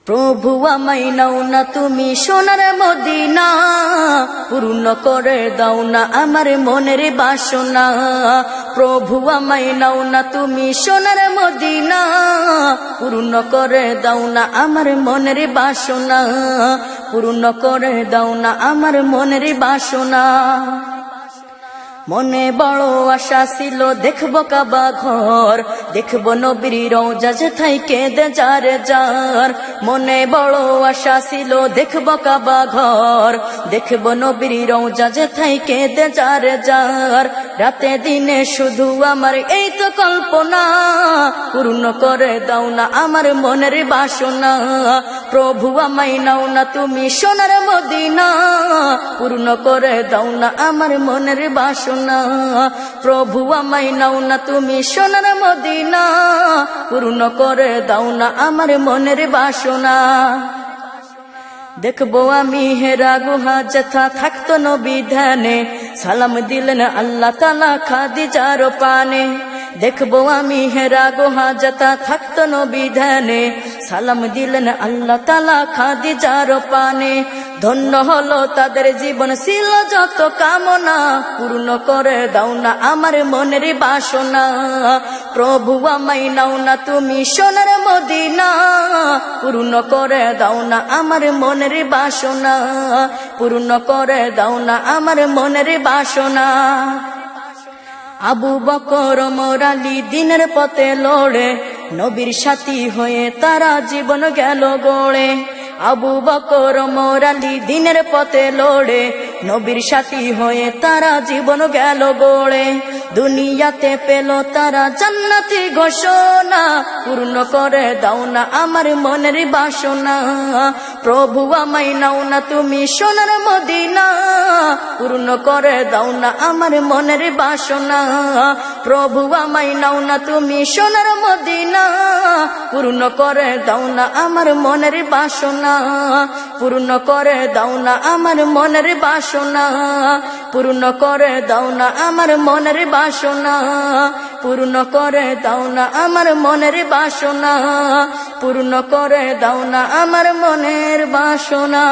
প্রভু আমায় নাও না তুমি সোনার মদিনা, পূর্ণ করে দাও না আমার মনের বাসনা। প্রভু আমায় নাও না তুমি সোনার মদিনা, পূর্ণ করে দাও না আমার মনের বাসনা, পূর্ণ করে দাও না আমার মনের বাসনা। মনে বড় আশা ছিল দেখবো কাবা ঘর, দেখবো নবীর রওজা যেথায় কেঁদে যার যার। মনে বড় আশা ছিল দেখবো কাবা ঘর, দেখবো নবীর রওজা যেথায় কেঁদে যার যার। রাতে দিনে শুধু আমার এই তো কল্পনা, পূর্ণ করে দাও না আমার মনের বাসনা। প্রভু আমায় নাও না তুমি সোনার মদিনা, পূর্ণ করে দাও না আমার মনের বাসনা। প্রভু আমায় নাও না তুমি সোনার মদিনা, পূর্ণ করে দাও না আমার মনের বাসনা। দেখবো আমি হেরা গুহা যেথা থাকতো নবী ধ্যানে, সালাম দিলেন আল্লাহ তাআলা খাদিজার পানে। দেখবো আমি হেরা গুহা যেথা থাকতো নবী ধ্যানে, সালাম দিলেন আল্লাহ তাআলা খাদিজার পানে। ধন্য হলো তাদের জীবন ছিল যত কামনা, পূর্ণ করে দাও না আমার মনের বাসনা। প্রভু আমায় নাও না তুমি সোনার মদিনা, পূর্ণ করে দাও না আমার মনের বাসনা, পূর্ণ করে দাও না আমার মনের বাসনা। আবু বকর ওমর আলী দিনের পথে লড়ে, নবীর সাথী হয়ে তারা জীবন গেল গড়ে। আবু বকর ওমর আলী দিনের পথে লড়ে, নবীর সাথী হয়ে তারা জীবন গেল গড়ে। দুনিয়াতে পেল তারা জান্নাতি ঘোষণা, পূর্ণ করে দাও না আমার মনের বাসনা। প্রভু আমায় নাও না তুমি সোনার মদিনা, পূর্ণ করে দাও না আমার মনের বাসনা। প্রভু আমায় নাও না তুমি সোনার মদিনা, পূর্ণ করে দাও না আমার মনের বাসনা, পূর্ণ করে দাও না আমার মনের বাসনা, পূর্ণ করে দাও না আমার মনের বাসনা, পূর্ণ করে দাও না আমার মনের বাসনা, পূর্ণ করে দাও না আমার মনের বাসনা।